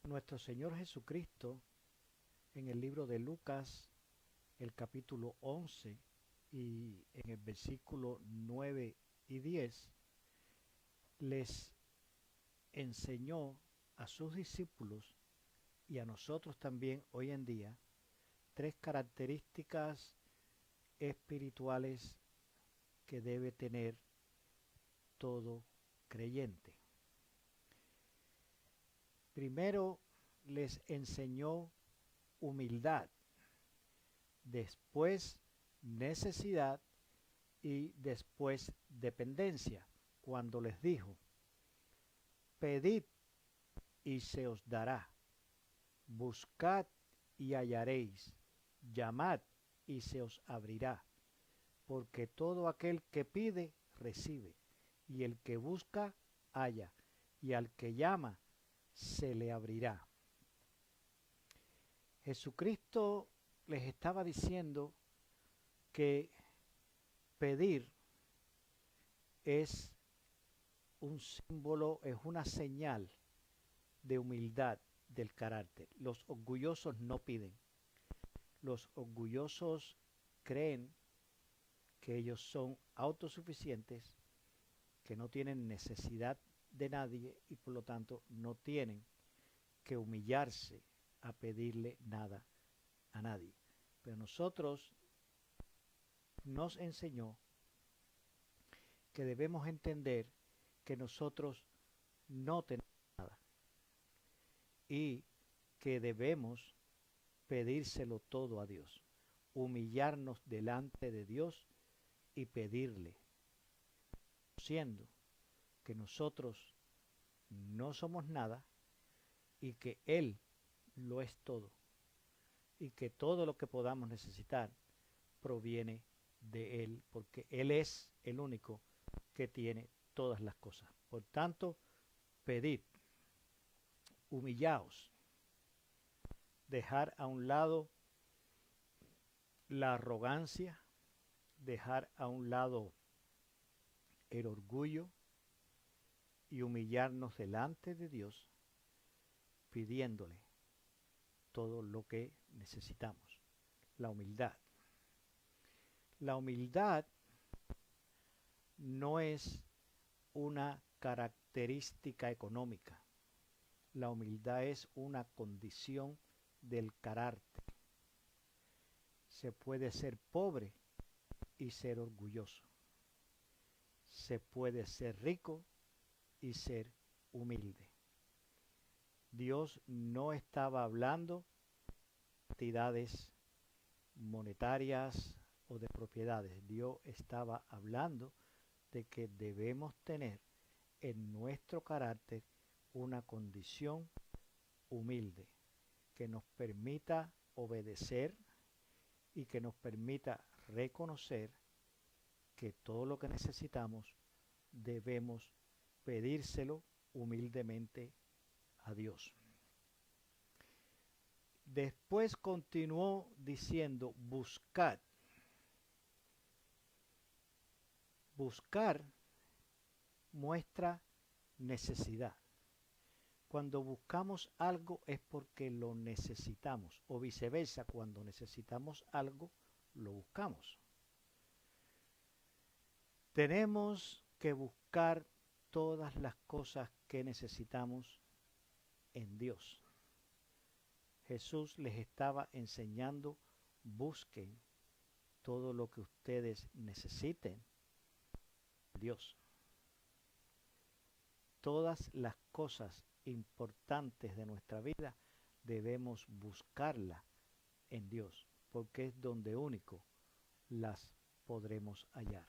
Nuestro Señor Jesucristo en el libro de Lucas, el capítulo 11 y en el versículo 9 y 10, les enseñó a sus discípulos y a nosotros también hoy en día tres características espirituales que debe tener todo creyente. Primero les enseñó humildad, después necesidad y después dependencia, cuando les dijo: pedid y se os dará, buscad y hallaréis, llamad y se os abrirá, porque todo aquel que pide recibe, y el que busca halla, y al que llama se le abrirá. Jesucristo les estaba diciendo que pedir es un símbolo, es una señal de humildad del carácter. Los orgullosos no piden. Los orgullosos creen que ellos son autosuficientes, que no tienen necesidad de nadie y por lo tanto no tienen que humillarse a pedirle nada a nadie. Pero nosotros nos enseñó que debemos entender que nosotros no tenemos nada y que debemos pedírselo todo a Dios, humillarnos delante de Dios y pedirle, siendo que nosotros no somos nada y que Él lo es todo y que todo lo que podamos necesitar proviene de Él, porque Él es el único que tiene todas las cosas. Por tanto, pedid, humillaos, dejar a un lado la arrogancia, dejar a un lado el orgullo y humillarnos delante de Dios pidiéndole todo lo que necesitamos. La humildad. La humildad no es una característica económica. La humildad es una condición del carácter. Se puede ser pobre y ser orgulloso. Se puede ser rico y ser humilde. Dios no estaba hablando de cantidades monetarias o de propiedades. Dios estaba hablando de que debemos tener en nuestro carácter una condición humilde que nos permita obedecer y que nos permita reconocer que todo lo que necesitamos debemos pedírselo humildemente a Dios. Después continuó diciendo: buscad. Buscar muestra necesidad. Cuando buscamos algo es porque lo necesitamos, o viceversa, cuando necesitamos algo, lo buscamos. Tenemos que buscar todas las cosas que necesitamos en Dios. Jesús les estaba enseñando: busquen todo lo que ustedes necesiten en Dios. Todas las cosas importantes de nuestra vida debemos buscarlas en Dios, porque es donde único las podremos hallar.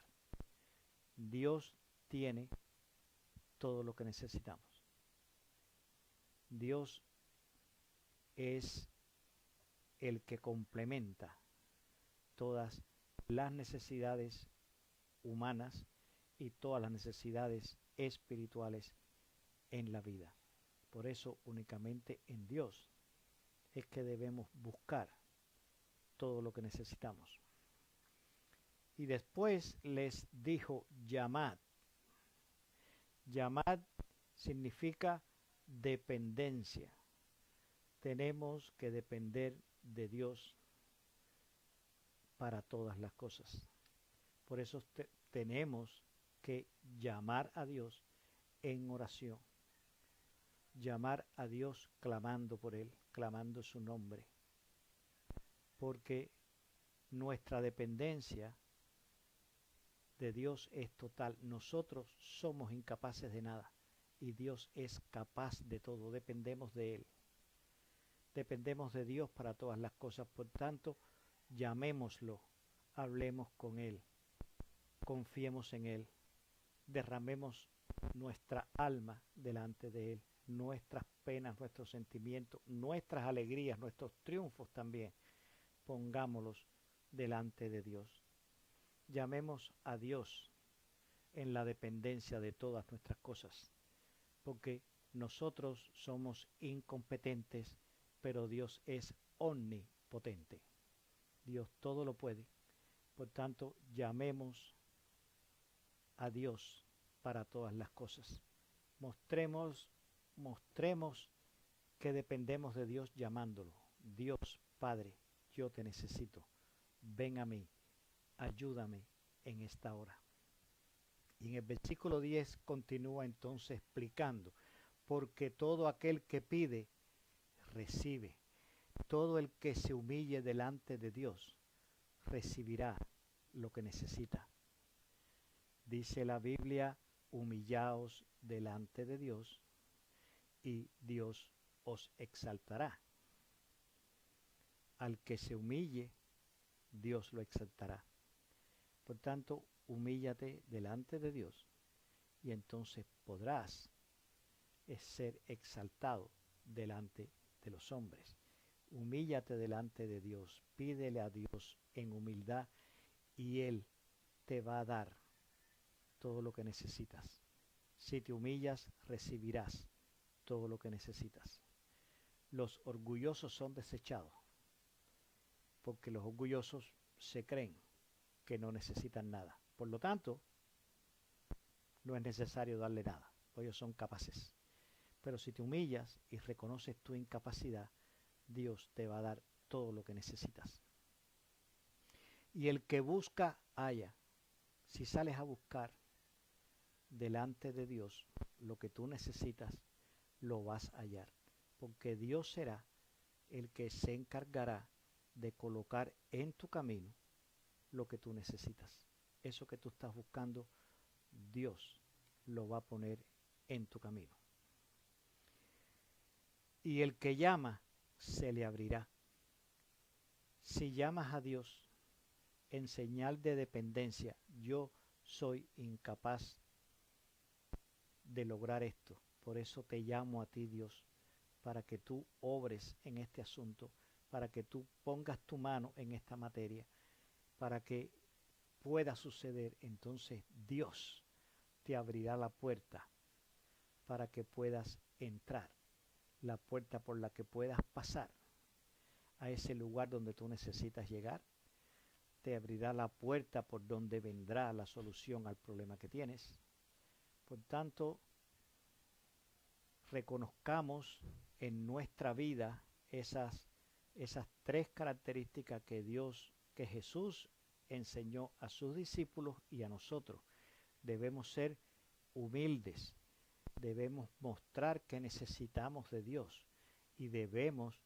Dios tiene todo lo que necesitamos. Dios es el que complementa todas las necesidades humanas y todas las necesidades espirituales en la vida. Por eso únicamente en Dios es que debemos buscar todo lo que necesitamos. Y después les dijo: llamad. Llamad significa dependencia. tenemos que depender de Dios para todas las cosas. Por eso tenemos que llamar a Dios en oración, llamar a Dios clamando por Él, clamando su nombre, porque nuestra dependencia de Dios es total. Nosotros somos incapaces de nada y Dios es capaz de todo. Dependemos de Él. Dependemos de Dios para todas las cosas. Por tanto, llamémoslo, hablemos con Él, confiemos en Él, derramemos nuestra alma delante de Él, nuestras penas, nuestros sentimientos, nuestras alegrías, nuestros triunfos también. Pongámoslos delante de Dios. Llamemos a Dios en la dependencia de todas nuestras cosas, porque nosotros somos incompetentes, pero Dios es omnipotente. Dios todo lo puede. Por tanto, llamemos a Dios para todas las cosas. Mostremos que dependemos de Dios llamándolo. Dios, Padre, yo te necesito. Ven a mí, ayúdame en esta hora. Y en el versículo 10 continúa entonces explicando, porque todo aquel que pide, recibe. Todo el que se humille delante de Dios, recibirá lo que necesita. Dice la Biblia, humillaos delante de Dios y Dios os exaltará. Al que se humille, Dios lo exaltará. Por tanto, humíllate delante de Dios y entonces podrás ser exaltado delante de los hombres. Humíllate delante de Dios, pídele a Dios en humildad y Él te va a dar todo lo que necesitas. Si te humillas, recibirás todo lo que necesitas. Los orgullosos son desechados, porque los orgullosos se creen que no necesitan nada. Por lo tanto, no es necesario darle nada, porque ellos son capaces. Pero si te humillas y reconoces tu incapacidad, Dios te va a dar todo lo que necesitas. Y el que busca, halla. Si sales a buscar delante de Dios lo que tú necesitas, lo vas a hallar. Porque Dios será el que se encargará de colocar en tu camino lo que tú necesitas. Eso que tú estás buscando, Dios lo va a poner en tu camino. Y el que llama, se le abrirá. Si llamas a Dios en señal de dependencia, yo soy incapaz de lograr esto, por eso te llamo a ti, Dios, para que tú obres en este asunto, para que tú pongas tu mano en esta materia, para que pueda suceder. Entonces Dios te abrirá la puerta para que puedas entrar, la puerta por la que puedas pasar a ese lugar donde tú necesitas llegar. Te abrirá la puerta por donde vendrá la solución al problema que tienes. Por tanto, reconozcamos en nuestra vida esas tres características que Jesús enseñó a sus discípulos y a nosotros. Debemos ser humildes, debemos mostrar que necesitamos de Dios y debemos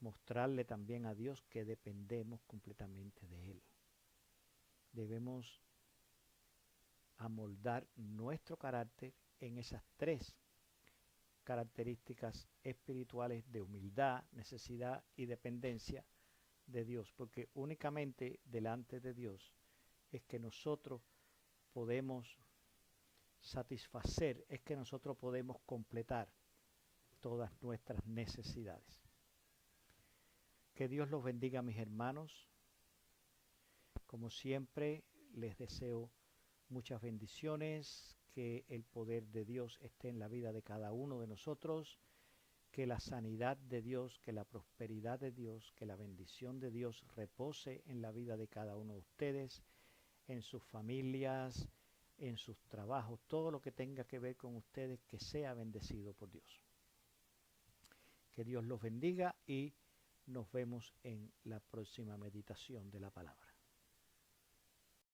mostrarle también a Dios que dependemos completamente de Él. Debemos amoldar nuestro carácter en esas tres características espirituales de humildad, necesidad y dependencia de Dios, porque únicamente delante de Dios es que nosotros podemos satisfacer, es que nosotros podemos completar todas nuestras necesidades. Que Dios los bendiga, mis hermanos. Como siempre, les deseo muchas bendiciones, que el poder de Dios esté en la vida de cada uno de nosotros, que la sanidad de Dios, que la prosperidad de Dios, que la bendición de Dios repose en la vida de cada uno de ustedes, en sus familias, en sus trabajos, todo lo que tenga que ver con ustedes, que sea bendecido por Dios. Que Dios los bendiga y nos vemos en la próxima meditación de la palabra.